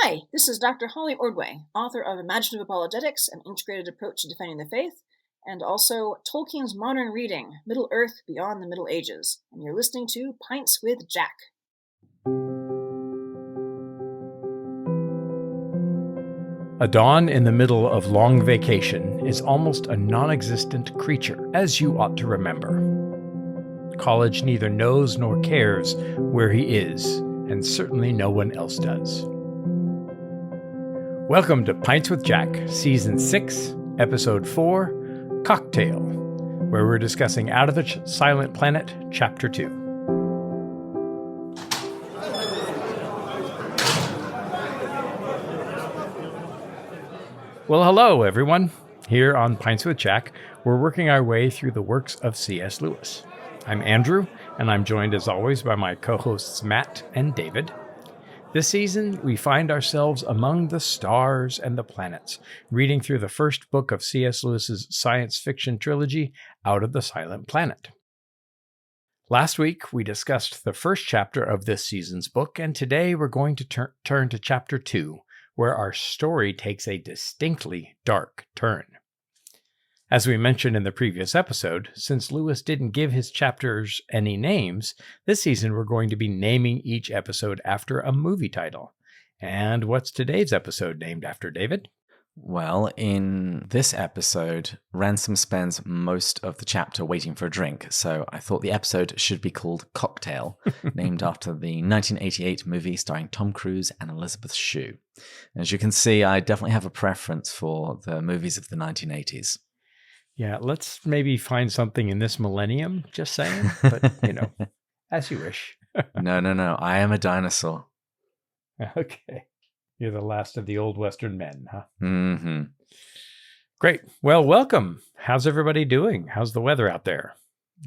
Hi, this is Dr. Holly Ordway, author of Imaginative Apologetics, an integrated approach to defending the faith, and also Tolkien's modern reading, Middle-earth Beyond the Middle Ages. And you're listening to Pints with Jack. A dawn in the middle of long vacation is almost a non-existent creature, as you ought to remember. College neither knows nor cares where he is, and certainly no one else does. Welcome to Pints with Jack, Season 6, Episode 4, Cocktail, where we're discussing Out of the Silent Planet, Chapter 2. Well, hello, everyone. Here on Pints with Jack, we're working our way through the works of C.S. Lewis. I'm Andrew, and I'm joined as always by my co-hosts Matt and David. This season, we find ourselves among the stars and the planets, reading through the first book of C.S. Lewis's science fiction trilogy, Out of the Silent Planet. Last week, we discussed the first chapter of this season's book, and today we're going to turn to Chapter 2, where our story takes a distinctly dark turn. As we mentioned in the previous episode, since Lewis didn't give his chapters any names, this season we're going to be naming each episode after a movie title. And what's today's episode named after, David? Well, in this episode, Ransom spends most of the chapter waiting for a drink, so I thought the episode should be called Cocktail, named after the 1988 movie starring Tom Cruise and Elizabeth Shue. As you can see, I definitely have a preference for the movies of the 1980s. Yeah, let's maybe find something in this millennium, just saying, but, as you wish. No, I am a dinosaur. Okay. You're the last of the old Western men, huh? Mm-hmm. Great. Well, welcome. How's everybody doing? How's the weather out there?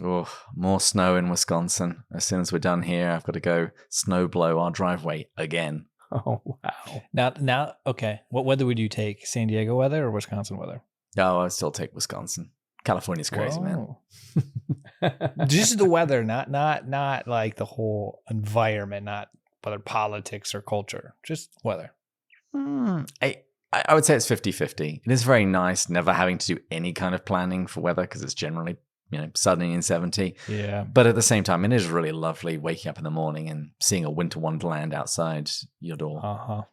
Oh, more snow in Wisconsin. As soon as we're done here, I've got to go snow blow our driveway again. Oh, wow. Now, okay. What weather would you take? San Diego weather or Wisconsin weather? Oh, I'd still take Wisconsin. California's crazy, man. Just the weather, not like the whole environment, not whether politics or culture, just weather. I would say it's 50-50. It is very nice never having to do any kind of planning for weather because it's generally, sunny and 70. Yeah. But at the same time, it is really lovely waking up in the morning and seeing a winter wonderland outside your door. Uh-huh.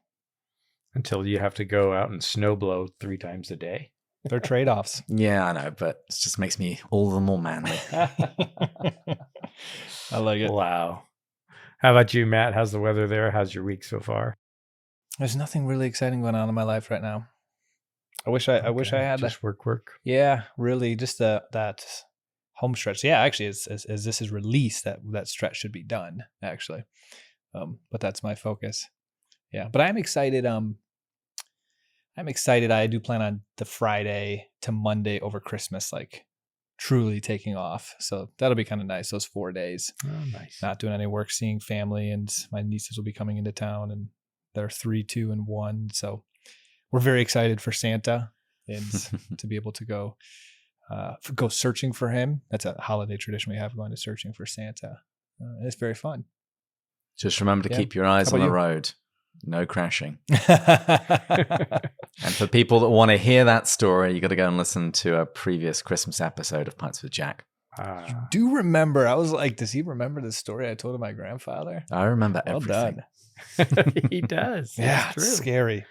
Until you have to go out and snowblow 3 times a day. They're trade-offs. Yeah, I know, but it just makes me all the more manly. I like it. Wow. How about you, Matt? How's the weather there? How's your week so far? There's nothing really exciting going on in my life right now. I wish I had just work. Yeah, really, just that home stretch. Yeah, actually, as this is released, that stretch should be done. Actually, but that's my focus. Yeah, but I'm excited. I'm excited. I do plan on the Friday to Monday over Christmas, like truly taking off. So that'll be kind of nice. Those 4 days. Oh, nice. Not doing any work, seeing family, and my nieces will be coming into town, and they're 3, 2, and 1. So we're very excited for Santa and to be able to go searching for him. That's a holiday tradition we have, going to searching for Santa. It's very fun. Just remember to keep your eyes on the road. No crashing. And for people that want to hear that story, you got to go and listen to a previous Christmas episode of Pints with Jack. You do remember? I was like, does he remember the story I told my grandfather? I remember well everything. Done. He does. Yeah, it's scary.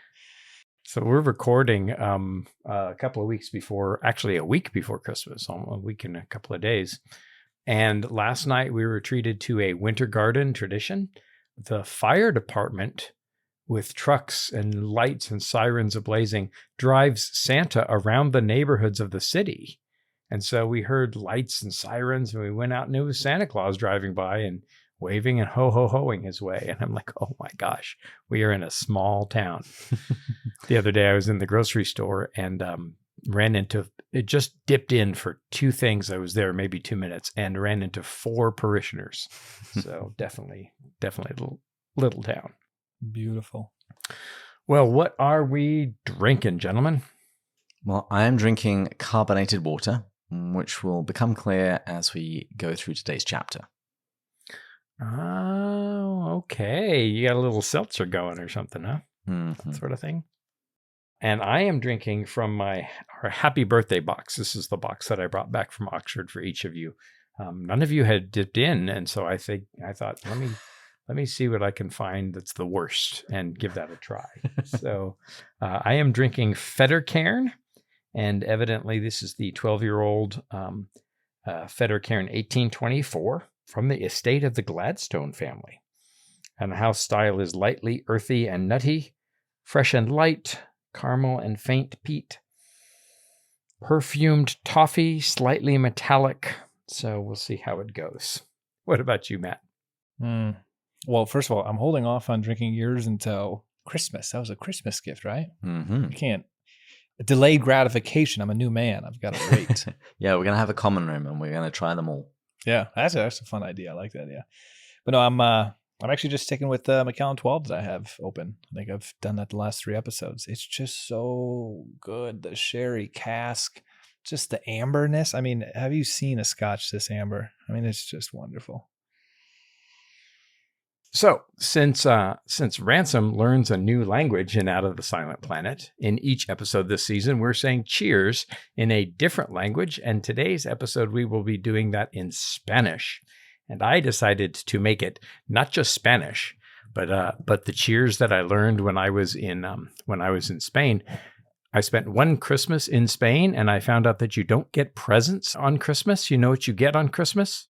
So we're recording a couple of weeks before, actually a week before Christmas, a week and a couple of days. And last night we were treated to a winter garden tradition. The fire department, with trucks and lights and sirens ablazing, drives Santa around the neighborhoods of the city. And so we heard lights and sirens, and we went out, and it was Santa Claus driving by and waving and ho-ho-hoing his way. And I'm like, oh my gosh, we are in a small town. The other day I was in the grocery store and it just dipped in for 2 things. I was there maybe 2 minutes and ran into 4 parishioners. So definitely a little town. Beautiful. Well, what are we drinking, gentlemen? Well, I am drinking carbonated water, which will become clear as we go through today's chapter. Oh, okay. You got a little seltzer going or something, huh? sort of thing. And I am drinking from our happy birthday box. This is the box that I brought back from Oxford for each of you. None of you had dipped in, and so I thought, let me see what I can find that's the worst and give that a try. So I am drinking Fettercairn, and evidently this is the 12-year-old Fettercairn 1824 from the estate of the Gladstone family. And the house style is lightly earthy and nutty, fresh and light, caramel and faint peat, perfumed toffee, slightly metallic. So we'll see how it goes. What about you, Matt? Well, first of all, I'm holding off on drinking yours until Christmas. That was a Christmas gift, right? Mm-hmm. You can't. Delayed gratification. I'm a new man. I've got to wait. Yeah, we're going to have a common room and we're going to try them all. Yeah, that's a fun idea. I like that. Yeah. But no, I'm actually just sticking with the Macallan 12 that I have open. I think I've done that the last 3 episodes. It's just so good. The sherry cask, just the amberness. I mean, have you seen a scotch this amber? I mean, it's just wonderful. So, since Ransom learns a new language in Out of the Silent Planet, in each episode this season, we're saying cheers in a different language. And today's episode, we will be doing that in Spanish. And I decided to make it not just Spanish, but the cheers that I learned when I was in Spain. I spent one Christmas in Spain, and I found out that you don't get presents on Christmas. You know what you get on Christmas?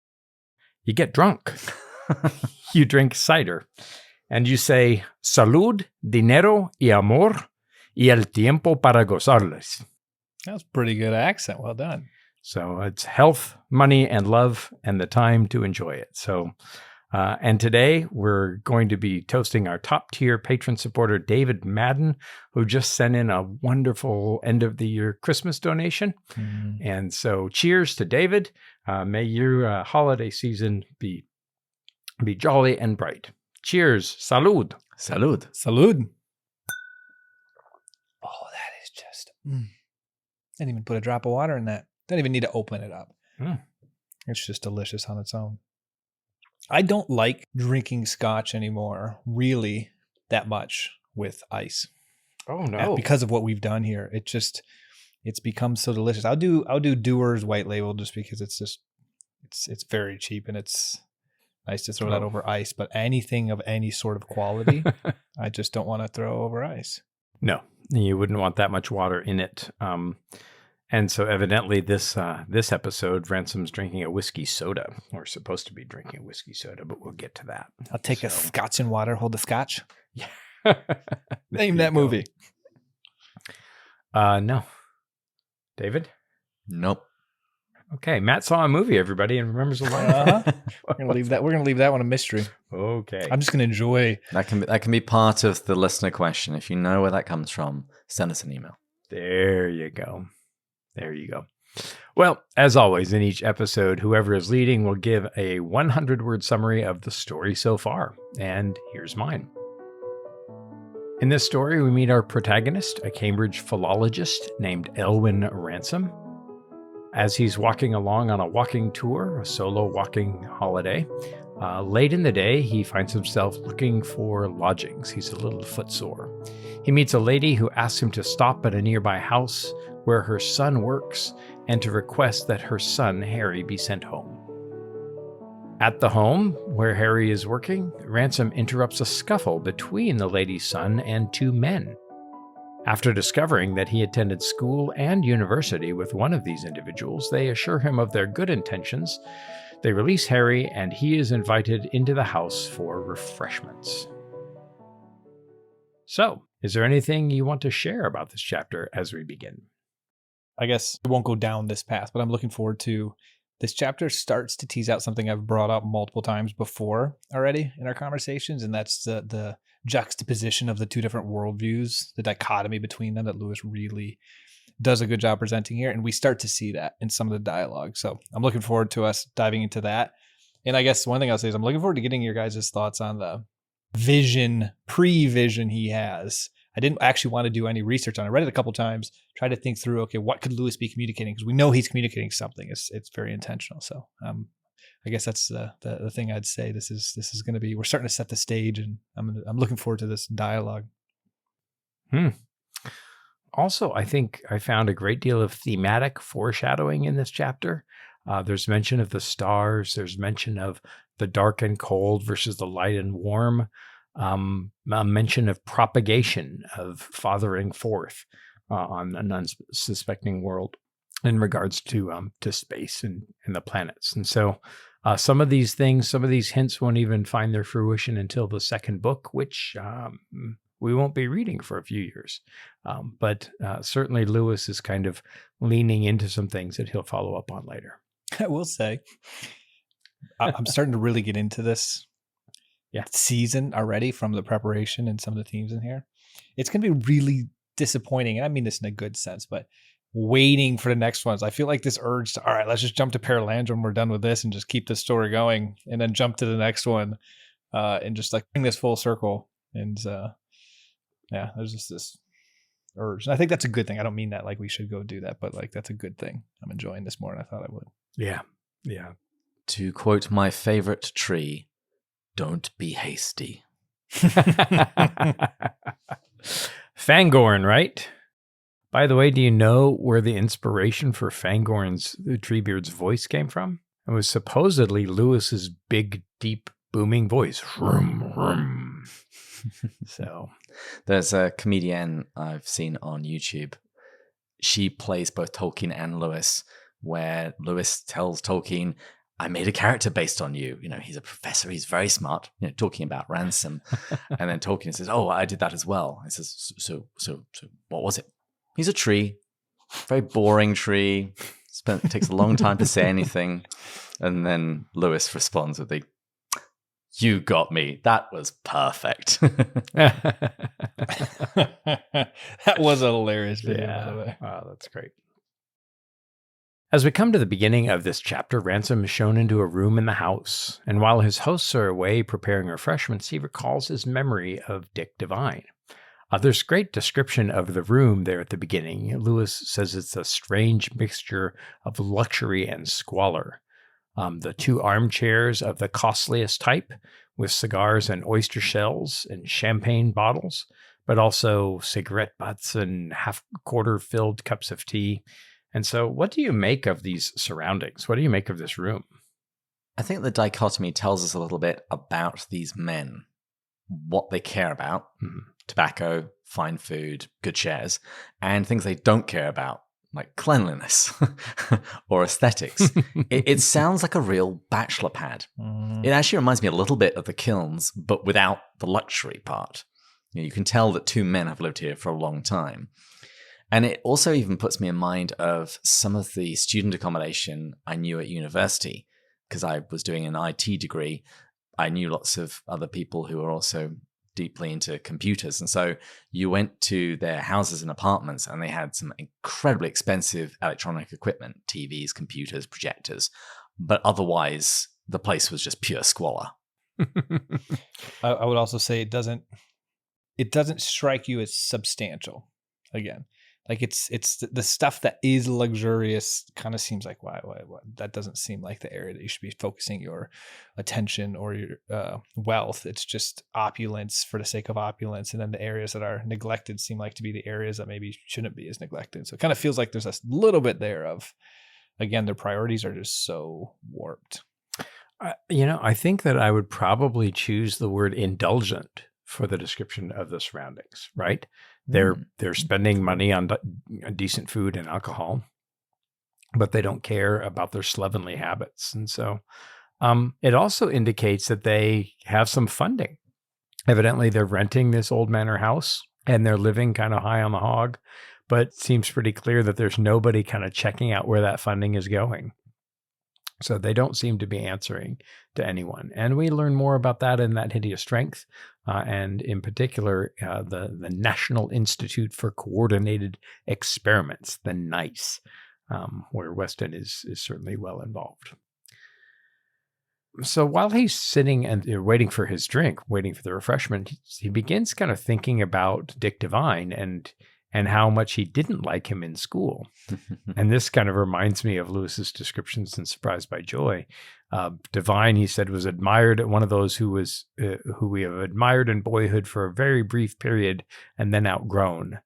You get drunk. You drink cider, and you say salud, dinero y amor y el tiempo para gozarles. That was a pretty good accent. Well done. So it's health, money, and love, and the time to enjoy it. So, and today we're going to be toasting our top tier patron supporter, David Madden, who just sent in a wonderful end of the year Christmas donation. And so cheers to David. May your holiday season be jolly and bright. Cheers. Salud. Salud. Salud. Oh, that is just... Didn't even put a drop of water in that. Don't even need to open it up. It's just delicious on its own. I don't like drinking scotch anymore, really, that much with ice. Oh, no. Because of what we've done here. It's become so delicious. I'll do Dewar's White Label just because it's very cheap and it's nice to throw that over ice, but anything of any sort of quality, I just don't want to throw over ice. No, you wouldn't want that much water in it. And so evidently this episode, Ransom's drinking a whiskey soda. We're supposed to be drinking a whiskey soda, but we'll get to that. I'll take a scotch and water, hold the scotch. Yeah. Name that movie. No. David? Nope. Okay, Matt saw a movie, everybody, and remembers a line. We're gonna leave that one a mystery. Okay. I'm just gonna enjoy. That can be part of the listener question. If you know where that comes from, send us an email. There you go. Well, as always, in each episode, whoever is leading will give a 100-word summary of the story so far. And here's mine. In this story, we meet our protagonist, a Cambridge philologist named Elwyn Ransom. As he's walking along on a walking tour, a solo walking holiday, late in the day, he finds himself looking for lodgings. He's a little footsore. He meets a lady who asks him to stop at a nearby house where her son works and to request that her son, Harry, be sent home. At the home where Harry is working, Ransom interrupts a scuffle between the lady's son and 2 men. After discovering that he attended school and university with one of these individuals, they assure him of their good intentions. They release Harry, and he is invited into the house for refreshments. So, is there anything you want to share about this chapter as we begin? I guess we won't go down this path, but I'm looking forward to this chapter. Starts to tease out something I've brought up multiple times before already in our conversations, and that's the juxtaposition of the 2 different worldviews, the dichotomy between them that Lewis really does a good job presenting here. And we start to see that in some of the dialogue. So I'm looking forward to us diving into that. And I guess one thing I'll say is I'm looking forward to getting your guys' thoughts on the pre-vision he has. I didn't actually want to do any research on it. I read it a couple times, tried to think through, okay, what could Lewis be communicating? Because we know he's communicating something. It's very intentional. So I guess that's the thing I'd say. This is going to be, we're starting to set the stage, and I'm looking forward to this dialogue. Also, I think I found a great deal of thematic foreshadowing in this chapter. There's mention of the stars. There's mention of the dark and cold versus the light and warm. A mention of propagation, of fathering forth on an unsuspecting world in regards to space and the planets. And so some of these things, some of these hints won't even find their fruition until the second book, which we won't be reading for a few years. But certainly Lewis is kind of leaning into some things that he'll follow up on later. I will say, I'm starting to really get into this season already from the preparation and some of the themes in here. It's going to be really disappointing. And I mean this in a good sense, but waiting for the next ones. I feel like this urge to, all right, let's just jump to Paralandra when we're done with this and just keep the story going and then jump to the next one and just like bring this full circle. And there's just this urge. And I think that's a good thing. I don't mean that like we should go do that, but like that's a good thing. I'm enjoying this more than I thought I would. Yeah. Yeah. To quote my favorite tree, don't be hasty. Fangorn, right? By the way, do you know where the inspiration for Fangorn's Treebeard's voice came from? It was supposedly Lewis's big, deep, booming voice. Vroom, vroom. So there's a comedian I've seen on YouTube. She plays both Tolkien and Lewis, where Lewis tells Tolkien, I made a character based on you. You know, he's a professor. He's very smart, you know, talking about Ransom. And then Tolkien says, oh, I did that as well. He says, so what was it? He's a tree, very boring tree. Takes a long time to say anything. And then Lewis responds with the, you got me. That was perfect. That was a hilarious video. Yeah. Wow, that's great. As we come to the beginning of this chapter, Ransom is shown into a room in the house, and while his hosts are away preparing refreshments, he recalls his memory of Dick Devine. There's great description of the room there at the beginning. Lewis says it's a strange mixture of luxury and squalor. The two armchairs of the costliest type, with cigars and oyster shells and champagne bottles, but also cigarette butts and half-quarter filled cups of tea. And so what do you make of these surroundings? What do you make of this room? I think the dichotomy tells us a little bit about these men, what they care about, tobacco, fine food, good shares, and things they don't care about, like cleanliness or aesthetics. It sounds like a real bachelor pad. It actually reminds me a little bit of the Kilns, but without the luxury part. You can tell that two men have lived here for a long time. And it also even puts me in mind of some of the student accommodation I knew at university, because I was doing an IT degree. I knew lots of other people who were also deeply into computers. And so you went to their houses and apartments, and they had some incredibly expensive electronic equipment, TVs, computers, projectors. But otherwise, the place was just pure squalor. I would also say it doesn't strike you as substantial. Again, like it's the stuff that is luxurious kind of seems like why that doesn't seem like the area that you should be focusing your attention or your wealth. It's just opulence for the sake of opulence, and then the areas that are neglected seem like to be the areas that maybe shouldn't be as neglected. So it kind of feels like there's a little bit there of, again, their priorities are just so warped. I think that I would probably choose the word indulgent for the description of the surroundings, right? They're spending money on decent food and alcohol, but they don't care about their slovenly habits. And so it also indicates that they have some funding. Evidently, they're renting this old manor house and they're living kind of high on the hog, but it seems pretty clear that there's nobody kind of checking out where that funding is going. So they don't seem to be answering to anyone. And we learn more about that in That Hideous Strength, and in particular, the National Institute for Coordinated Experiments, the NICE, where Weston is certainly well involved. So while he's sitting and waiting for his drink, waiting for the refreshment, he begins kind of thinking about Dick Devine, and and how much he didn't like him in school. And this kind of reminds me of Lewis's descriptions in Surprised by Joy. Devine, he said, was admired at one of those who we have admired in boyhood for a very brief period and then outgrown.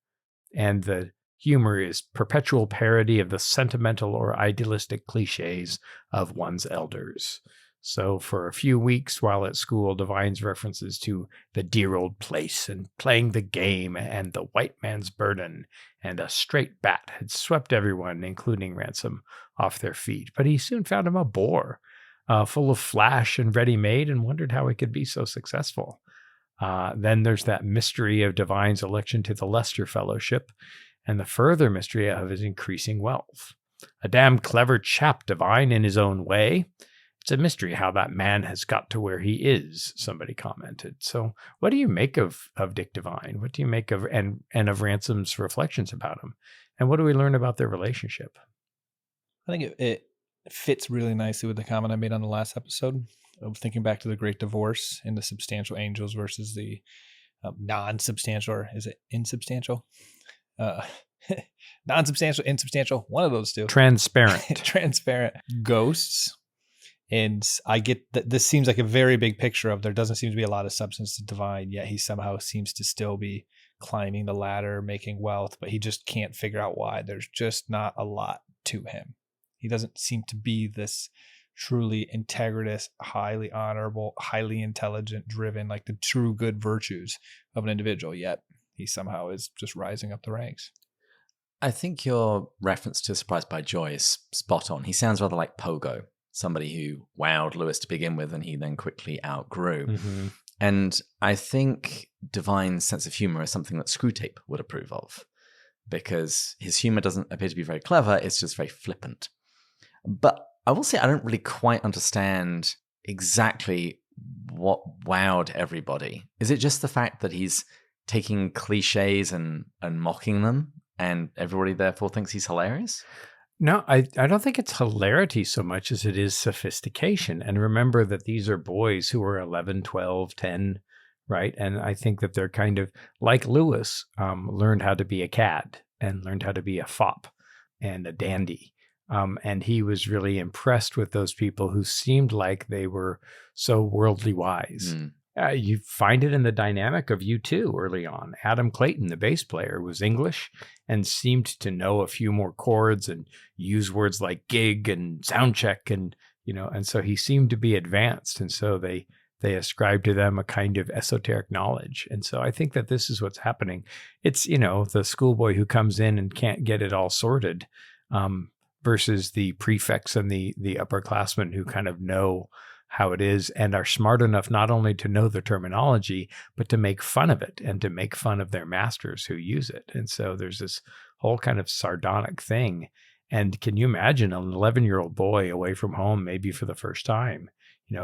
And the humor is perpetual parody of the sentimental or idealistic cliches of one's elders. So for a few weeks while at school, Devine's references to the dear old place and playing the game and the white man's burden and a straight bat had swept everyone, including Ransom, off their feet. But he soon found him a bore, full of flash and ready-made, and wondered how he could be so successful. Then there's that mystery of Devine's election to the Lester Fellowship and the further mystery of his increasing wealth. A damn clever chap, Devine, in his own way. It's a mystery how that man has got to where he is, somebody commented. So what do you make of Dick Devine? What do you make of and of Ransom's reflections about him? And what do we learn about their relationship? I think it fits really nicely with the comment I made on the last episode of thinking back to the Great Divorce and the substantial angels versus the non-substantial, or is it insubstantial? Non-substantial, insubstantial, one of those two. Transparent ghosts. And I get that this seems like a very big picture of there doesn't seem to be a lot of substance to Devine, yet he somehow seems to still be climbing the ladder, making wealth, but he just can't figure out why. There's just not a lot to him. He doesn't seem to be this truly integritous, highly honorable, highly intelligent, driven, like the true good virtues of an individual, yet he somehow is just rising up the ranks. I think your reference to Surprised by Joy is spot on. He sounds rather like Pogo, somebody who wowed Lewis to begin with and he then quickly outgrew. Mm-hmm. And I think Devine's sense of humor is something that Screwtape would approve of, because his humor doesn't appear to be very clever, it's just very flippant. But I will say I don't really quite understand exactly what wowed everybody. Is it just the fact that he's taking cliches and mocking them and everybody therefore thinks he's hilarious? No, I don't think it's hilarity so much as it is sophistication. And remember that these are boys who are 11, 12, 10, right? And I think that they're kind of like Lewis, learned how to be a cad and learned how to be a fop and a dandy. And he was really impressed with those people who seemed like they were so worldly wise. You find it in the dynamic of U2 early on. Adam Clayton, the bass player, was English and seemed to know a few more chords and use words like gig and sound check and so he seemed to be advanced. And so they ascribed to them a kind of esoteric knowledge. And so I think that this is what's happening. It's, the schoolboy who comes in and can't get it all sorted, versus the prefects and the upperclassmen who kind of know how it is and are smart enough not only to know the terminology, but to make fun of it and to make fun of their masters who use it. And so there's this whole kind of sardonic thing. And can you imagine an 11-year-old boy away from home, maybe for the first time,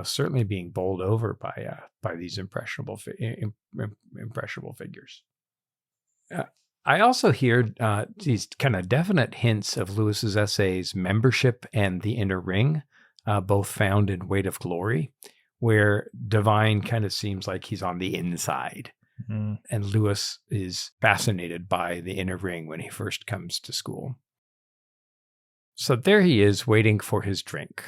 certainly being bowled over by these impressionable figures. I also hear these kind of definite hints of Lewis's essays, Membership and The Inner Ring, both found in Weight of Glory, where Devine kind of seems like he's on the inside. Mm-hmm. And Lewis is fascinated by the inner ring when he first comes to school. So there he is waiting for his drink.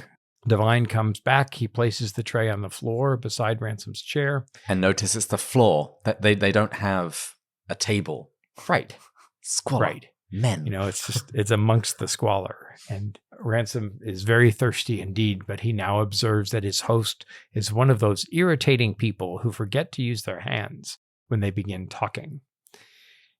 Devine comes back. He places the tray on the floor beside Ransom's chair. And notice it's the floor. That they don't have a table. Right. Squalor. Right. Men. It's amongst the squalor. And Ransom is very thirsty indeed, but he now observes that his host is one of those irritating people who forget to use their hands when they begin talking.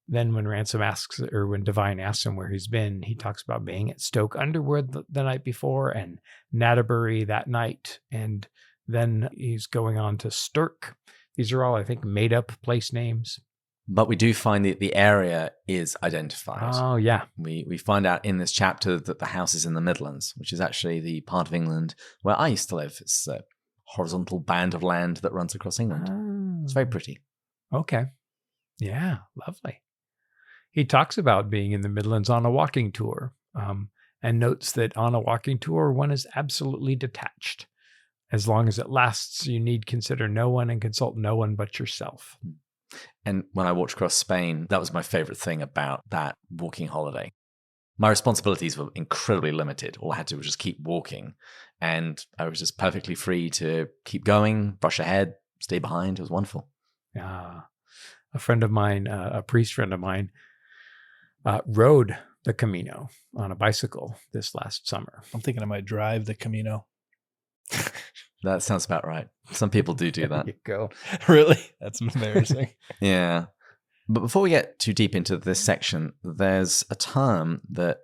Then when when Devine asks him where he's been, he talks about being at Stoke Underwood the night before and Natterbury that night. And then he's going on to Stirk. These are all, I think, made up place names. But we do find that the area is identified. Oh, yeah. We find out in this chapter that the house is in the Midlands, which is actually the part of England where I used to live. It's a horizontal band of land that runs across England. Oh. It's very pretty. Okay. Yeah, lovely. He talks about being in the Midlands on a walking tour, and notes that on a walking tour, one is absolutely detached. As long as it lasts, you need consider no one and consult no one but yourself. And when I walked across Spain, that was my favorite thing about that walking holiday. My responsibilities were incredibly limited. All I had to do was just keep walking. And I was just perfectly free to keep going, brush ahead, stay behind. It was wonderful. A friend of mine, a priest friend of mine, rode the Camino on a bicycle this last summer. I'm thinking I might drive the Camino. That sounds about right. Some people do that. There you go. Really? That's embarrassing. Yeah. But before we get too deep into this section, there's a term that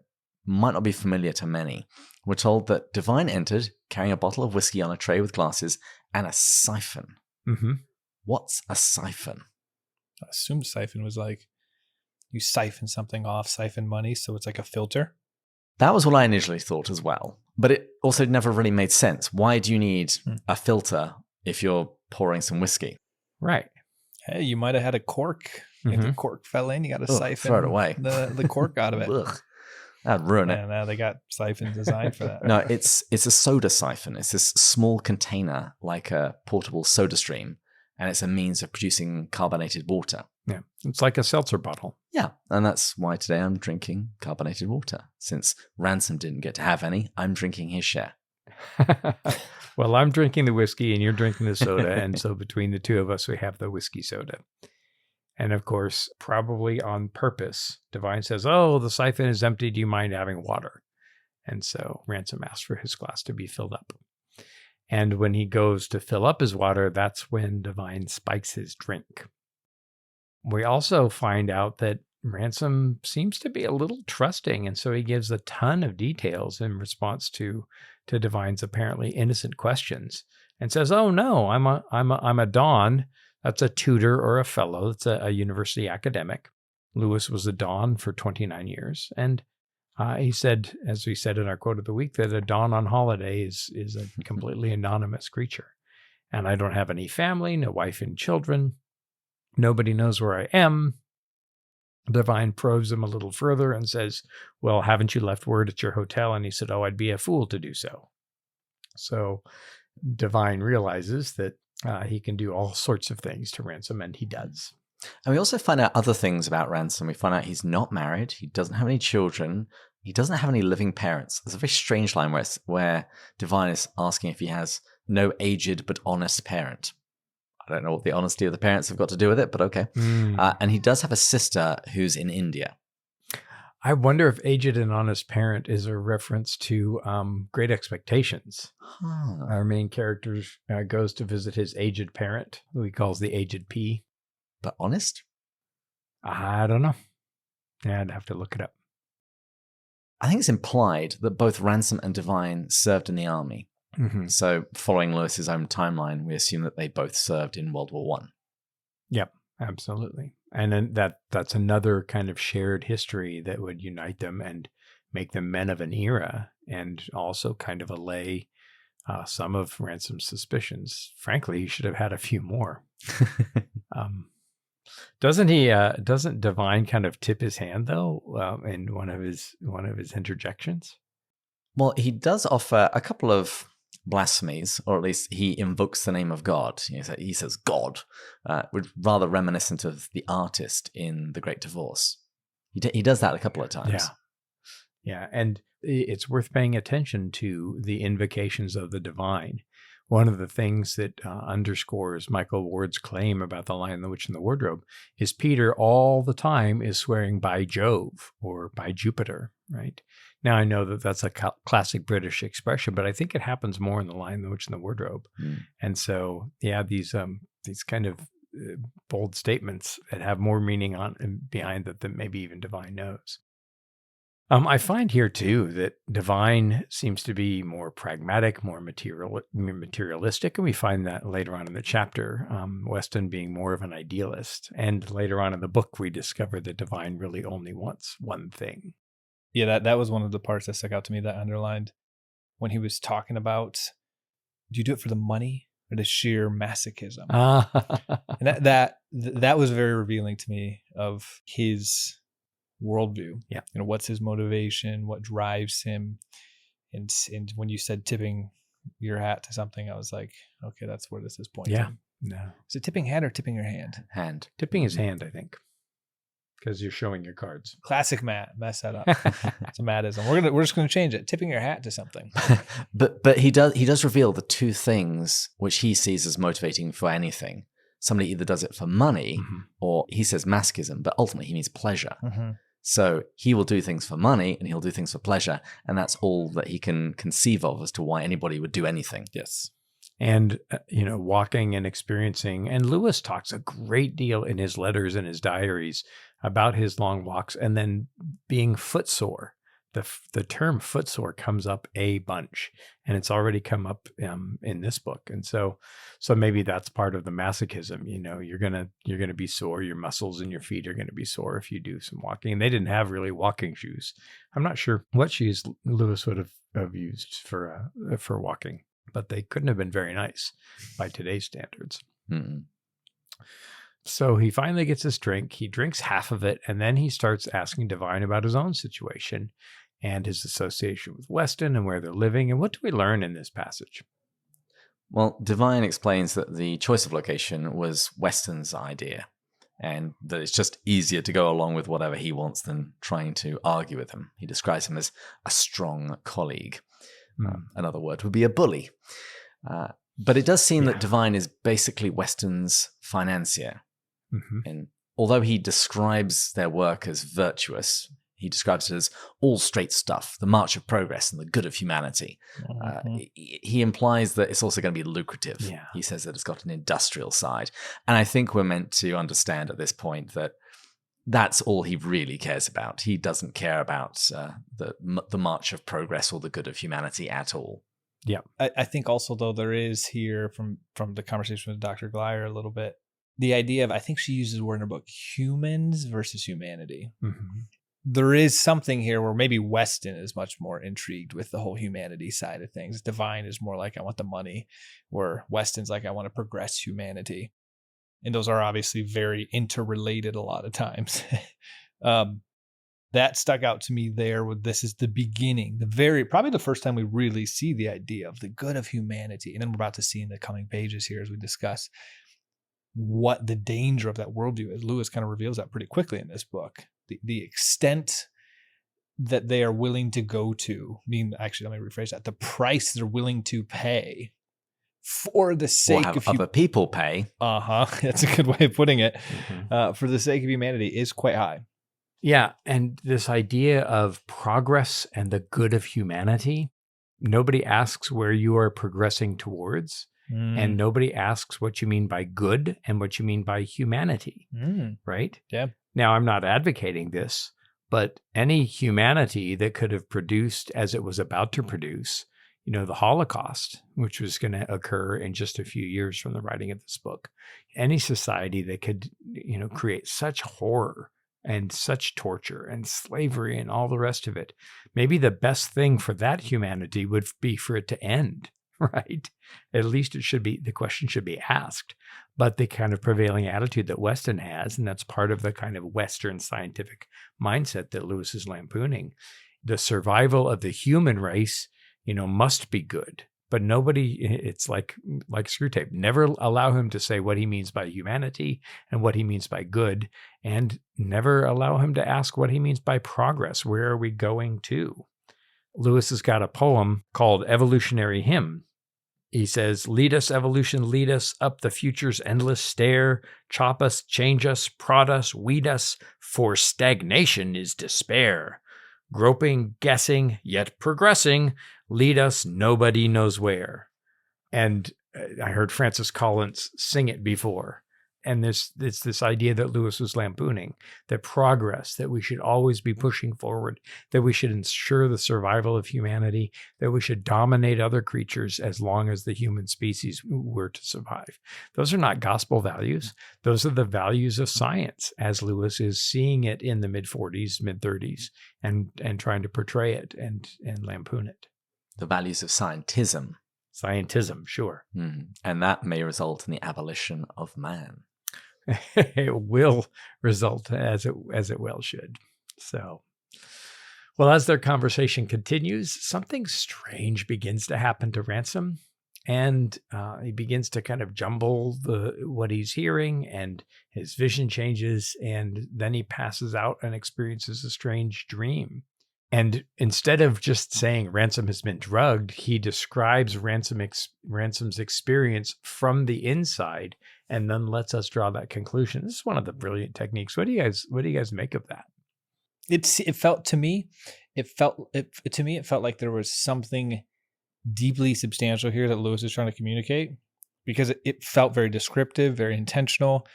might not be familiar to many. We're told that Devine entered carrying a bottle of whiskey on a tray with glasses and a siphon. Mm-hmm. What's a siphon? I assumed siphon was like you siphon something off, siphon money, so it's like a filter. That was what I initially thought as well. But it also never really made sense. Why do you need a filter if you're pouring some whiskey? Right. Hey, you might have had a cork. If the cork fell in, you got to siphon throw it away. the cork out of it. Ugh. That'd ruin it. And now they got siphons designed for that. No, it's a soda siphon. It's this small container like a portable soda stream, and it's a means of producing carbonated water. Yeah. It's like a seltzer bottle. Yeah, and that's why today I'm drinking carbonated water. Since Ransom didn't get to have any, I'm drinking his share. Well, I'm drinking the whiskey and you're drinking the soda. And so between the two of us, we have the whiskey soda. And of course, probably on purpose, Devine says, "Oh, the siphon is empty. Do you mind having water?" And so Ransom asks for his glass to be filled up. And when he goes to fill up his water, that's when Devine spikes his drink. We also find out that Ransom seems to be a little trusting, and so he gives a ton of details in response to Devine's apparently innocent questions, and says, "Oh no, I'm a Don. That's a tutor or a fellow. That's a university academic. Lewis was a Don for 29 years, and he said, as we said in our quote of the week, that a Don on holiday is a completely anonymous creature, and I don't have any family, no wife and children. Nobody knows where I am." Devine probes him a little further and says, "Well, haven't you left word at your hotel?" And he said, "Oh, I'd be a fool to do so." So Devine realizes that he can do all sorts of things to Ransom, and he does. And we also find out other things about Ransom. We find out he's not married. He doesn't have any children. He doesn't have any living parents. There's a very strange line where Devine is asking if he has no aged but honest parent. I don't know what the honesty of the parents have got to do with it, but okay. And he does have a sister who's in India. I wonder if aged and honest parent is a reference to Great Expectations. Our main character goes to visit his aged parent, who he calls the aged P. But honest? I don't know. Yeah, I'd have to look it up. I think it's implied that both Ransom and Devine served in the army. Mm-hmm. So following Lewis's own timeline, we assume that they both served in World War I. Yep, absolutely. And then that's another kind of shared history that would unite them and make them men of an era, and also kind of allay some of Ransom's suspicions. Frankly, he should have had a few more. Doesn't Devine kind of tip his hand though in one of his interjections? Well, he does offer a couple of blasphemies, or at least he invokes the name of God. He says God, rather reminiscent of the artist in The Great Divorce. He does that a couple of times. Yeah, and it's worth paying attention to the invocations of the divine. One of the things that underscores Michael Ward's claim about the Lion, the Witch, and the Wardrobe is Peter all the time is swearing by Jove or by Jupiter, right? Now, I know that that's a classic British expression, but I think it happens more in The Lion, the Witch, and the Wardrobe. And so, yeah, these kind of bold statements that have more meaning behind that than maybe even Devine knows. I find here, too, that Devine seems to be more pragmatic, more materialistic, and we find that later on in the chapter, Weston being more of an idealist. And later on in the book, we discover that Devine really only wants one thing. Yeah, that was one of the parts that stuck out to me that I underlined when he was talking about, do you do it for the money or the sheer masochism? And that was very revealing to me of his worldview. Yeah. What's his motivation, what drives him. And when you said tipping your hat to something, I was like, okay, that's where this is pointing. Yeah. No. Is it tipping hat or tipping your hand? Hand. Tipping his hand, I think, because you're showing your cards. Classic Matt. Mess that up. It's a Mattism. We're just gonna change it. Tipping your hat to something. But he does reveal the two things which he sees as motivating for anything. Somebody either does it for money or he says masochism, but ultimately he means pleasure. Mm-hmm. So he will do things for money and he'll do things for pleasure. And that's all that he can conceive of as to why anybody would do anything. Yes. And, walking and experiencing. And Lewis talks a great deal in his letters and his diaries about his long walks and then being footsore. The term footsore comes up a bunch, and it's already come up in this book. And so maybe that's part of the masochism. You're gonna be sore. Your muscles in your feet are gonna be sore if you do some walking. And they didn't have really walking shoes. I'm not sure what shoes Lewis would have used for walking, but they couldn't have been very nice by today's standards. Mm-mm. So he finally gets his drink. He drinks half of it, and then he starts asking Devine about his own situation and his association with Weston and where they're living. And what do we learn in this passage? Well, Devine explains that the choice of location was Weston's idea, and that it's just easier to go along with whatever he wants than trying to argue with him. He describes him as a strong colleague. Another word would be a bully. But it does seem that Devine is basically Weston's financier. Mm-hmm. And although he describes their work as virtuous, he describes it as all straight stuff, the march of progress and the good of humanity. He implies that it's also going to be lucrative. Yeah. He says that it's got an industrial side. And I think we're meant to understand at this point that that's all he really cares about. He doesn't care about the march of progress or the good of humanity at all. Yeah. I think also, though, there is here from the conversation with Dr. Glyer a little bit, the idea of, I think she uses the word in her book, humans versus humanity. Mm-hmm. There is something here where maybe Weston is much more intrigued with the whole humanity side of things. Devine is more like, I want the money, where Weston's like, I want to progress humanity. And those are obviously very interrelated a lot of times. That stuck out to me there with this is the beginning, probably the first time we really see the idea of the good of humanity. And then we're about to see in the coming pages here as we discuss what the danger of that worldview is. Lewis kind of reveals that pretty quickly in this book. The extent that they are willing to go to, actually, let me rephrase that, the price they're willing to pay for the sake of other people pay. That's a good way of putting it. Mm-hmm. For the sake of humanity is quite high. Yeah. And this idea of progress and the good of humanity, nobody asks where you are progressing towards. And nobody asks what you mean by good and what you mean by humanity, right? Yeah. Now, I'm not advocating this, but any humanity that could have produced as it was about to produce, the Holocaust, which was going to occur in just a few years from the writing of this book, any society that could, create such horror and such torture and slavery and all the rest of it, maybe the best thing for that humanity would be for it to end. Right. At least the question should be asked. But the kind of prevailing attitude that Weston has, and that's part of the kind of Western scientific mindset that Lewis is lampooning, the survival of the human race, must be good. But nobody, it's like Screwtape, never allow him to say what he means by humanity and what he means by good, and never allow him to ask what he means by progress. Where are we going to? Lewis has got a poem called Evolutionary Hymn. He says, lead us, evolution, lead us up the future's endless stair, chop us, change us, prod us, weed us, for stagnation is despair. Groping, guessing, yet progressing, lead us nobody knows where. And I heard Francis Collins sing it before. And it's this idea that Lewis was lampooning, that progress, that we should always be pushing forward, that we should ensure the survival of humanity, that we should dominate other creatures as long as the human species were to survive. Those are not gospel values. Those are the values of science, as Lewis is seeing it in the mid-40s, mid-30s, and trying to portray it and lampoon it. The values of scientism. Scientism, sure. And that may result in the abolition of man. It will result as it well should. So, well, as their conversation continues, something strange begins to happen to Ransom. and he begins to kind of jumble what he's hearing, and his vision changes, and then he passes out and experiences a strange dream. And instead of just saying Ransom has been drugged, he describes Ransom's experience from the inside, and then lets us draw that conclusion. This is one of the brilliant techniques. What do you guys make of that? It felt to me like there was something deeply substantial here that Lewis is trying to communicate, because it felt very descriptive, very intentional,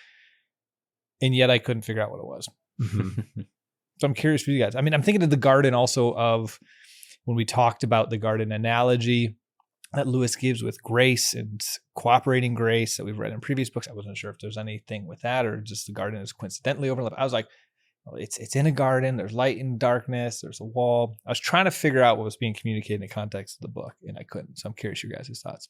and yet I couldn't figure out what it was. Mm-hmm. So I'm curious for you guys. I mean, I'm thinking of the garden also, of when we talked about the garden analogy that Lewis gives with grace and cooperating grace that we've read in previous books. I wasn't sure if there's anything with that, or just the garden is coincidentally overlapped. I was like, well, it's in a garden. There's light and darkness. There's a wall. I was trying to figure out what was being communicated in the context of the book, and I couldn't. So I'm curious your guys' thoughts.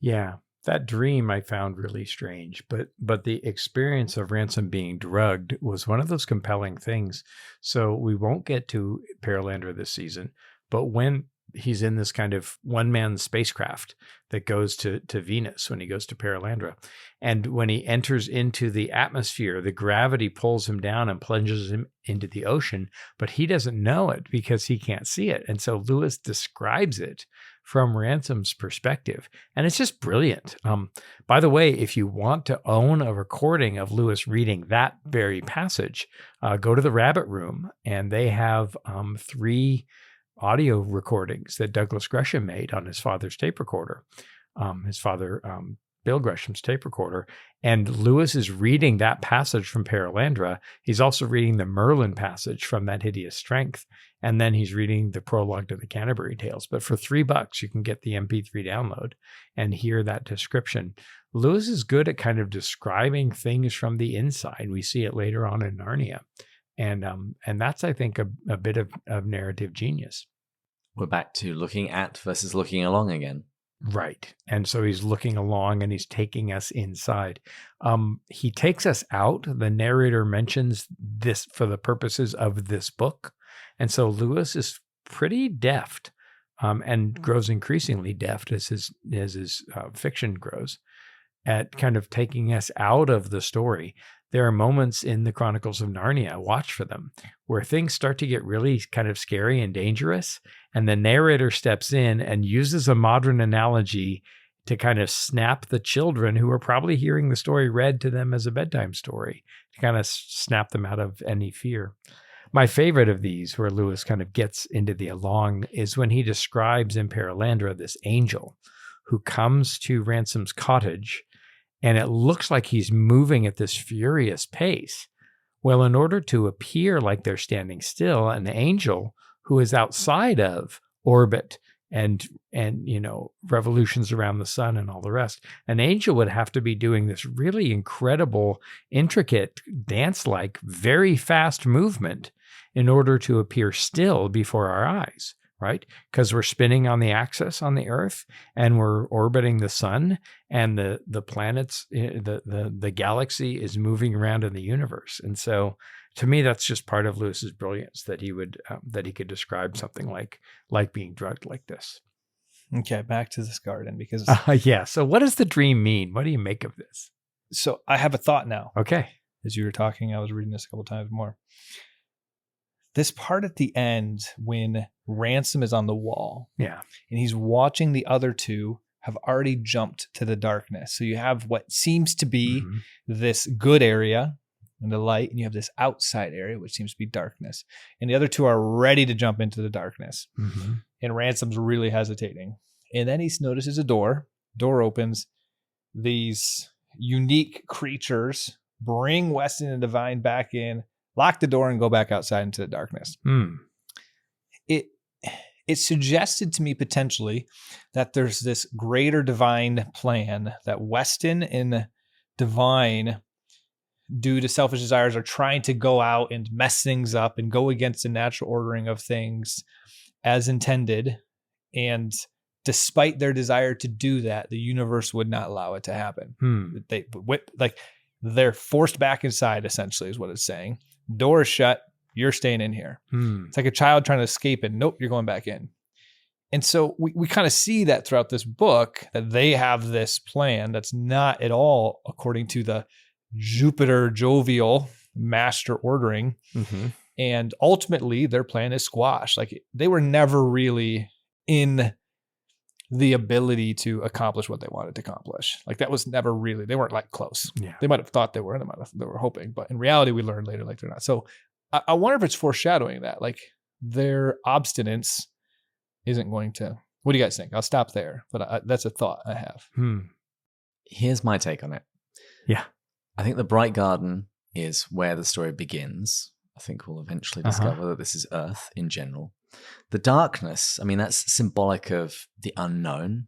Yeah. That dream I found really strange, but the experience of Ransom being drugged was one of those compelling things. So we won't get to Paralandra this season, but when he's in this kind of one-man spacecraft that goes to Venus, when he goes to Paralandra, and when he enters into the atmosphere, the gravity pulls him down and plunges him into the ocean, but he doesn't know it because he can't see it. And so Lewis describes it from Ransom's perspective, and it's just brilliant. By the way, if you want to own a recording of Lewis reading that very passage, go to the Rabbit Room, and they have 3 audio recordings that Douglas Gresham made on his father's tape recorder, his father Bill Gresham's tape recorder. And Lewis is reading that passage from Paralandra. He's also reading the Merlin passage from That Hideous Strength. And then he's reading the prologue to the Canterbury Tales. But for $3, you can get the MP3 download and hear that description. Lewis is good at kind of describing things from the inside. We see it later on in Narnia. And that's, I think, a bit of narrative genius. We're back to looking at versus looking along again. Right. And so he's looking along and he's taking us inside. He takes us out. The narrator mentions this for the purposes of this book. And so Lewis is pretty deft, and grows increasingly deft as his fiction grows, at kind of taking us out of the story. There are moments in the Chronicles of Narnia, watch for them, where things start to get really kind of scary and dangerous. And the narrator steps in and uses a modern analogy to kind of snap the children who are probably hearing the story read to them as a bedtime story, to kind of snap them out of any fear. My favorite of these, where Lewis kind of gets into the along, is when he describes in Paralandra this angel who comes to Ransom's cottage, and it looks like he's moving at this furious pace. Well, in order to appear like they're standing still, an angel who is outside of orbit and revolutions around the sun and all the rest, an angel would have to be doing this really incredible, intricate, dance-like, very fast movement in order to appear still before our eyes. Right? Because we're spinning on the axis on the Earth, and we're orbiting the sun, and the planets, the galaxy is moving around in the universe. And so, to me, that's just part of Lewis's brilliance, that he could describe something like being drugged like this. Okay, back to this garden, because yeah. So, what does the dream mean? What do you make of this? So, I have a thought now. Okay. As you were talking, I was reading this a couple times more. This part at the end, when Ransom is on the wall, yeah, and he's watching the other two have already jumped to the darkness. So you have what seems to be this good area and the light, and you have this outside area, which seems to be darkness. And the other two are ready to jump into the darkness. Mm-hmm. And Ransom's really hesitating. And then he notices a door. Door opens. These unique creatures bring Weston and Devine back in, lock the door, and go back outside into the darkness. It suggested to me potentially that there's this greater divine plan that Weston and Devine, due to selfish desires, are trying to go out and mess things up and go against the natural ordering of things as intended. And despite their desire to do that, the universe would not allow it to happen. They're forced back inside, essentially, is what it's saying. Door is shut. You're staying in here. It's like a child trying to escape, and nope, you're going back in. And so we kind of see that throughout this book, that they have this plan that's not at all according to the Jupiter jovial master ordering. Mm-hmm. And ultimately their plan is squashed. Like they were never really in the ability to accomplish what they wanted to accomplish. Like that was never really, they weren't like close. Yeah. They might've thought they were, and they were hoping, but in reality we learned later, like they're not. So I wonder if it's foreshadowing that, like their obstinance isn't going to, what do you guys think? I'll stop there, but that's a thought I have. Here's my take on it. Yeah. I think the Bright Garden is where the story begins. I think we'll eventually discover that this is Earth in general. The darkness, I mean, that's symbolic of the unknown,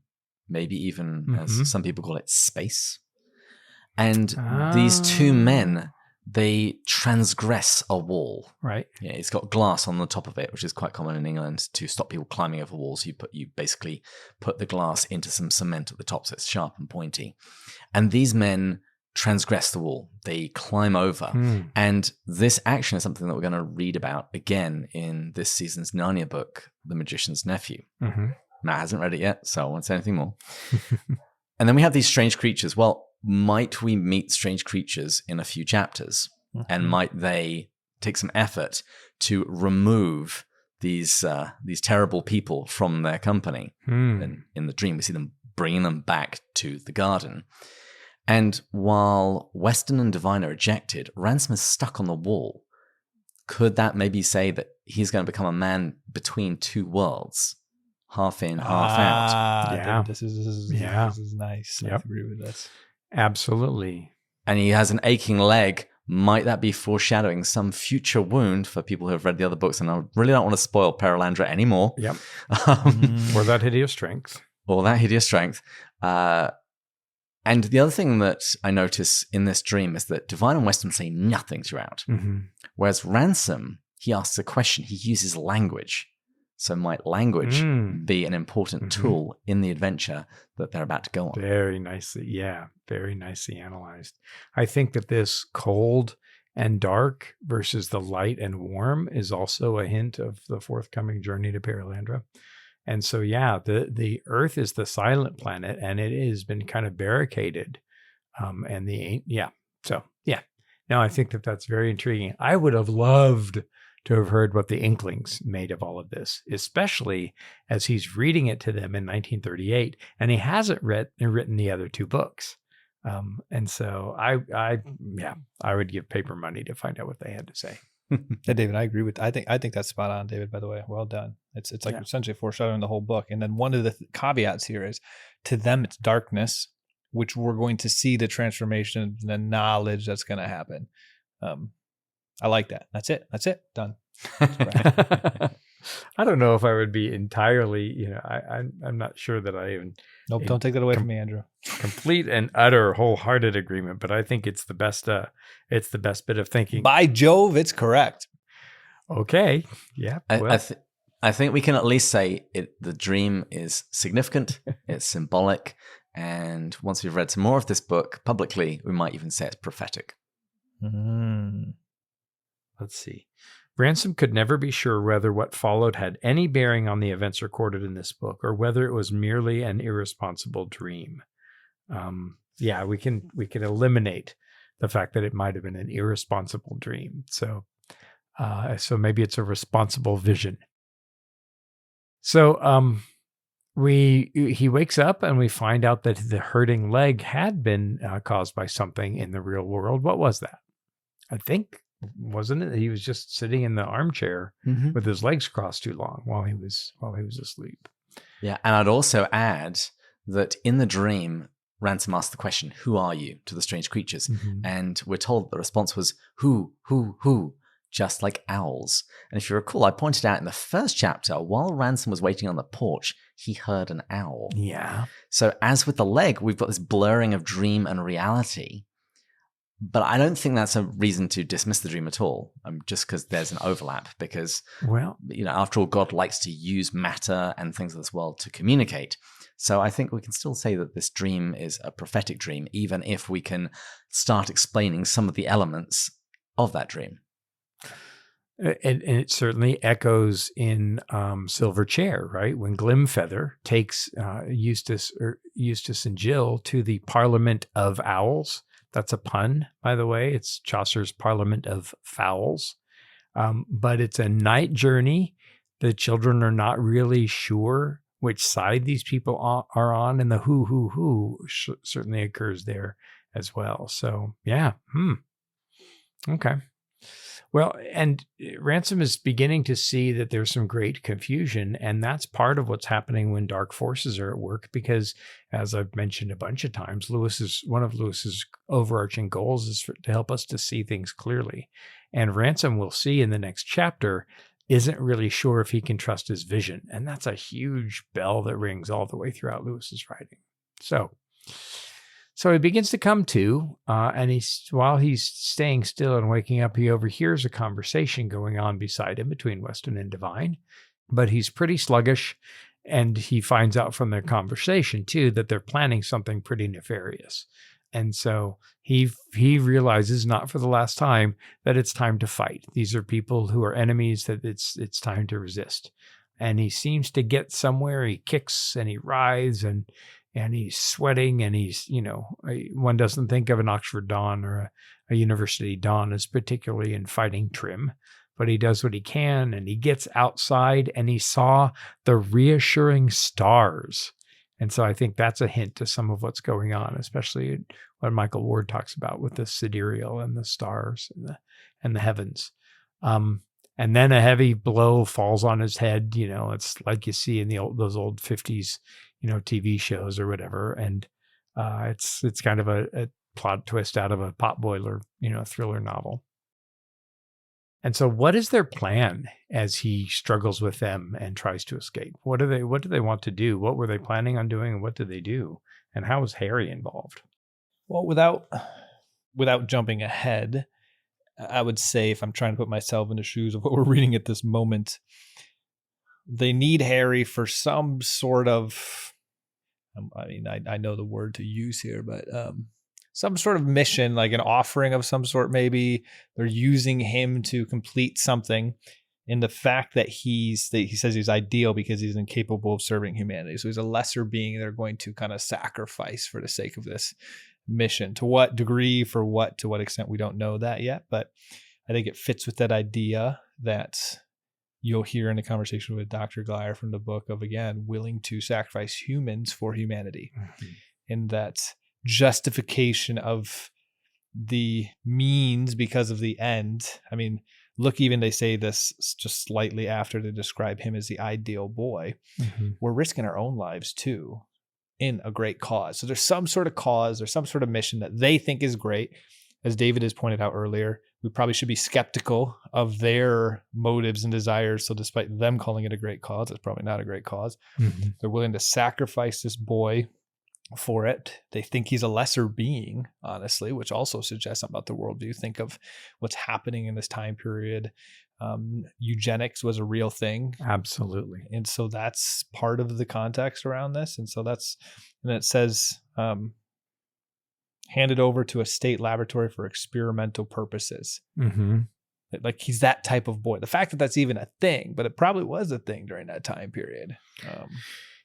maybe even as some people call it, space. And these two men, they transgress a wall. Right. Yeah, it's got glass on the top of it, which is quite common in England to stop people climbing over walls. You basically put the glass into some cement at the top so it's sharp and pointy. And these men transgress the wall. They climb over. And this action is something that we're going to read about again in this season's Narnia book, The Magician's Nephew. Matt hasn't read it yet, so I won't say anything more. And then we have these strange creatures. Well, might we meet strange creatures in a few chapters? And might they take some effort to remove these terrible people from their company? And in the dream, we see them bringing them back to the garden. And while Weston and Devine are ejected, Ransom is stuck on the wall. Could that maybe say that he's going to become a man between two worlds? Half in, half out. Yeah. This is nice. Yep. I agree with this. Absolutely. And he has an aching leg. Might that be foreshadowing some future wound for people who have read the other books? And I really don't want to spoil Perelandra anymore. Yep. Or that hideous strength. And the other thing that I notice in this dream is that Devine and Weston say nothing throughout. Whereas Ransom, he asks a question. He uses language. So might language be an important tool in the adventure that they're about to go on? Very nicely analyzed. I think that this cold and dark versus the light and warm is also a hint of the forthcoming journey to Perelandra. And so, the Earth is the silent planet, and it has been kind of barricaded. No, I think that that's very intriguing. I would have loved to have heard what the Inklings made of all of this, especially as he's reading it to them in 1938, and he hasn't written the other two books. And so I would give paper money to find out what they had to say. Yeah, David, I agree with. I think that's spot on, David. By the way, well done. It's like essentially foreshadowing the whole book. And then one of the caveats here is, to them it's darkness, which we're going to see the transformation, the knowledge that's going to happen. I like that. That's it. Done. I don't know if I would be entirely. I'm not sure that I even. Nope. Don't take that away from me, Andrew. Complete and utter, wholehearted agreement. But I think it's the best. It's the best bit of thinking. By Jove, it's correct. Okay. Yeah. Well. I think we can at least say the dream is significant. It's symbolic, and once we've read some more of this book publicly, we might even say it's prophetic. Let's see. Ransom could never be sure whether what followed had any bearing on the events recorded in this book, or whether it was merely an irresponsible dream. We can eliminate the fact that it might have been an irresponsible dream. So maybe it's a responsible vision. So he wakes up and we find out that the hurting leg had been caused by something in the real world. What was that? I think, wasn't it? He was just sitting in the armchair with his legs crossed too long while he was asleep. Yeah, and I'd also add that in the dream, Ransom asked the question, "Who are you?" to the strange creatures, and we're told that the response was "Who?" Just like owls. And if you recall, I pointed out in the first chapter, while Ransom was waiting on the porch, he heard an owl. Yeah. So as with the leg, we've got this blurring of dream and reality. But I don't think that's a reason to dismiss the dream at all, just because there's an overlap. Because, after all, God likes to use matter and things of this world to communicate. So I think we can still say that this dream is a prophetic dream, even if we can start explaining some of the elements of that dream. And it certainly echoes in Silver Chair, right? When Glimfeather takes Eustace and Jill to the Parliament of Owls. That's a pun, by the way. It's Chaucer's Parliament of Fowls. But it's a night journey. The children are not really sure which side these people are on, and the who certainly occurs there as well. So, yeah. Okay. Well, and Ransom is beginning to see that there's some great confusion, and that's part of what's happening when dark forces are at work, because as I've mentioned a bunch of times, one of Lewis's overarching goals is to help us to see things clearly. And Ransom, we'll see in the next chapter, isn't really sure if he can trust his vision. And that's a huge bell that rings all the way throughout Lewis's writing. So he begins to come to, and while he's staying still and waking up, he overhears a conversation going on beside him between Weston and Devine. But he's pretty sluggish, and he finds out from their conversation, too, that they're planning something pretty nefarious. And so he realizes, not for the last time, that it's time to fight. These are people who are enemies, that it's time to resist. And he seems to get somewhere. He kicks and he writhes and he's sweating, and he's, one doesn't think of an Oxford Don or a university Don as particularly in fighting trim, but he does what he can, and he gets outside and he saw the reassuring stars. And so I think that's a hint to some of what's going on, especially what Michael Ward talks about with the sidereal and the stars and the heavens. And then a heavy blow falls on his head. It's like you see in those old 50s, TV shows or whatever. And it's kind of a plot twist out of a potboiler, thriller novel. And so what is their plan as he struggles with them and tries to escape? What do they want to do? What were they planning on doing? And what did they do? And how was Harry involved? Well, without jumping ahead, I would say, if I'm trying to put myself in the shoes of what we're reading at this moment, they need Harry for some sort of, I know the word to use here, but some sort of mission, like an offering of some sort. Maybe they're using him to complete something. In the fact that he says he's ideal because he's incapable of serving humanity. So he's a lesser being they're going to kind of sacrifice for the sake of this mission. To what degree, to what extent, we don't know that yet. But I think it fits with that idea that you'll hear in the conversation with Dr. Glyer from the book of, again, willing to sacrifice humans for humanity. Mm-hmm. In that justification of the means because of the end. I mean, look, even they say this just slightly after they describe him as the ideal boy. Mm-hmm. We're risking our own lives too in a great cause. So there's some sort of cause, there's some sort of mission that they think is great. As David has pointed out earlier, we probably should be skeptical of their motives and desires. So despite them calling it a great cause, it's probably not a great cause. Mm-hmm. They're willing to sacrifice this boy for it. They think he's a lesser being, honestly, which also suggests something about the worldview. Think of what's happening in this time period. Eugenics was a real thing. Absolutely. And so that's part of the context around this. And it says, handed over to a state laboratory for experimental purposes. Mm-hmm. Like, he's that type of boy. The fact that that's even a thing, but it probably was a thing during that time period.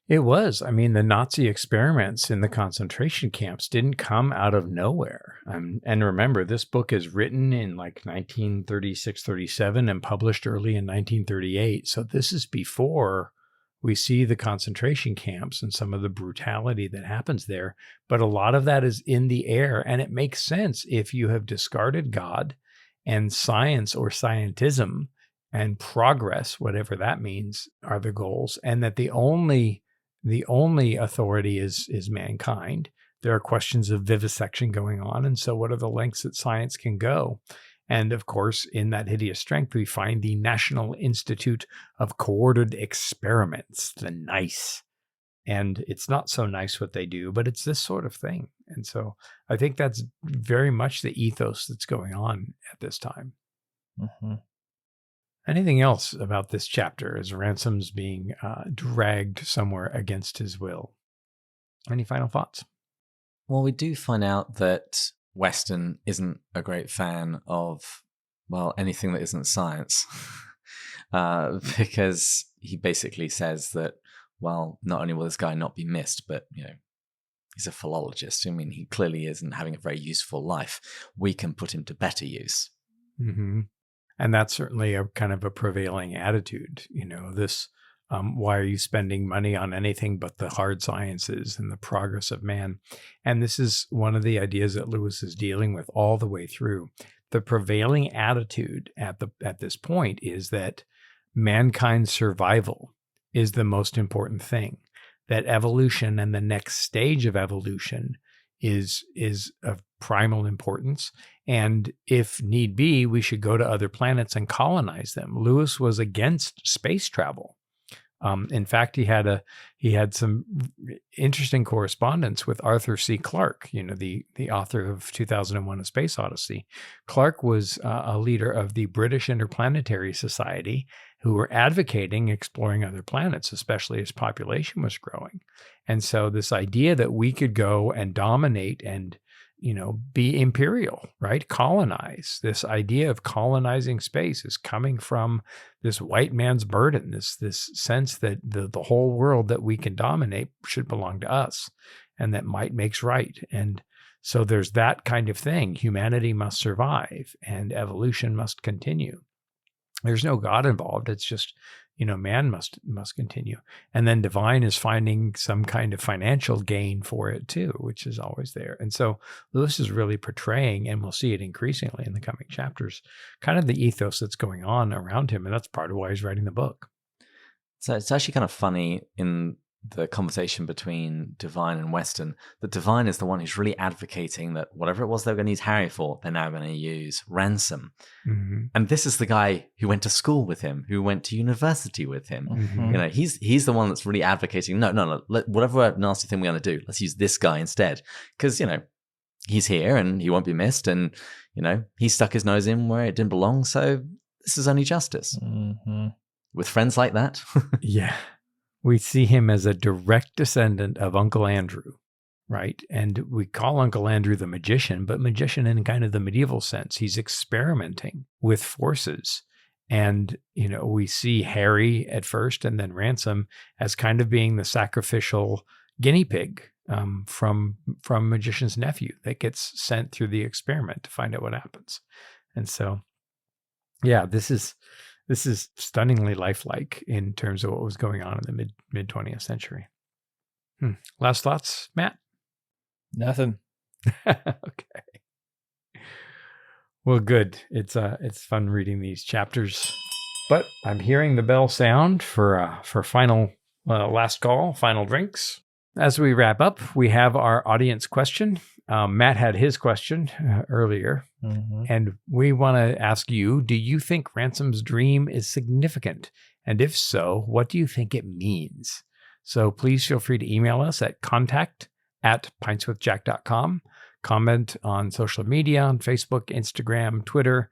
It was. I mean, the Nazi experiments in the concentration camps didn't come out of nowhere. And remember, this book is written in like 1936, 37 and published early in 1938. So this is before we see the concentration camps and some of the brutality that happens there. But a lot of that is in the air. And it makes sense if you have discarded God and science or scientism and progress, whatever that means, are the goals. And that the only authority is mankind. There are questions of vivisection going on. And so what are the lengths that science can go? And of course, in that hideous strength, we find the National Institute of Coordinated Experiments, the NICE. And it's not so nice what they do, but it's this sort of thing. And so I think that's very much the ethos that's going on at this time. Mm-hmm. Anything else about this chapter as Ransom's being dragged somewhere against his will? Any final thoughts? Well, we do find out that Weston isn't a great fan of Well, anything that isn't science. Because he basically says that, well, not only will this guy not be missed, but, he's a philologist. I mean, he clearly isn't having a very useful life. We can put him to better use. Mm-hmm. And that's certainly a kind of a prevailing attitude. Why are you spending money on anything but the hard sciences and the progress of man? And this is one of the ideas that Lewis is dealing with all the way through. The prevailing attitude at this point is that mankind's survival is the most important thing. That evolution and the next stage of evolution is of primal importance. And if need be, we should go to other planets and colonize them. Lewis was against space travel. In fact, he had some interesting correspondence with Arthur C. Clarke, the author of 2001: A Space Odyssey. Clarke was a leader of the British Interplanetary Society, who were advocating exploring other planets, especially as population was growing. And so this idea that we could go and dominate and be imperial, right? Colonize. This idea of colonizing space is coming from this white man's burden, this sense that the whole world that we can dominate should belong to us, and that might makes right. And so there's that kind of thing. Humanity must survive and evolution must continue. There's no God involved. It's just, man must continue. And then Devine is finding some kind of financial gain for it too, which is always there. And so Lewis is really portraying, and we'll see it increasingly in the coming chapters, kind of the ethos that's going on around him. And that's part of why he's writing the book. So it's actually kind of funny in the conversation between Devine and Weston that Devine is the one who's really advocating that whatever it was they were going to use Harry for, they're now going to use Ransom. Mm-hmm. And this is the guy who went to school with him, who went to university with him. Mm-hmm. He's the one that's really advocating, no, whatever nasty thing we're going to do, let's use this guy instead. Because, he's here and he won't be missed. And, he stuck his nose in where it didn't belong. So this is only justice. Mm-hmm. With friends like that. Yeah. We see him as a direct descendant of Uncle Andrew, right? And we call Uncle Andrew the magician, but magician in kind of the medieval sense. He's experimenting with forces. And, we see Harry at first and then Ransom as kind of being the sacrificial guinea pig from magician's nephew that gets sent through the experiment to find out what happens. And so, yeah, this is stunningly lifelike in terms of what was going on in the mid 20th century. Last thoughts, Matt? Nothing. Okay. Well, good. It's fun reading these chapters, but I'm hearing the bell sound for final last call, final drinks. As we wrap up, we have our audience question. Matt had his question earlier, and we want to ask you, do you think Ransom's dream is significant? And if so, what do you think it means? So please feel free to email us at contact@pintswithjack.com. Comment on social media, on Facebook, Instagram, Twitter.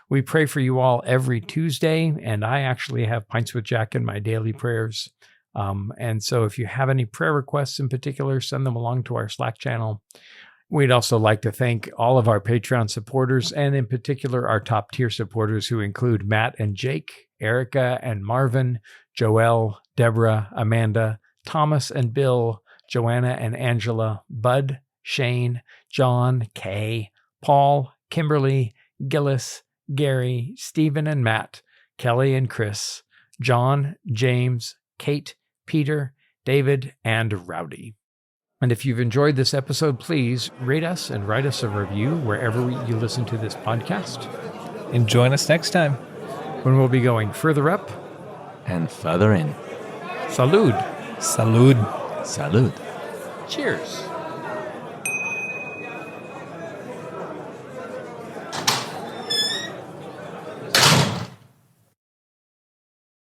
We pray for you all every Tuesday, and I actually have Pints with Jack in my daily prayers. And so if you have any prayer requests in particular, send them along to our Slack channel. We'd also like to thank all of our Patreon supporters, and in particular our top tier supporters who include Matt and Jake, Erica and Marvin, Joelle, Deborah, Amanda, Thomas and Bill, Joanna and Angela, Bud, Shane, John, Kay, Paul, Kimberly, Gillis, Gary, Stephen and Matt, Kelly and Chris, John, James, Kate, Peter, David, and Rowdy. And if you've enjoyed this episode, please rate us and write us a review wherever you listen to this podcast. And join us next time, when we'll be going further up and further in. Salud. Salud. Salud. Cheers.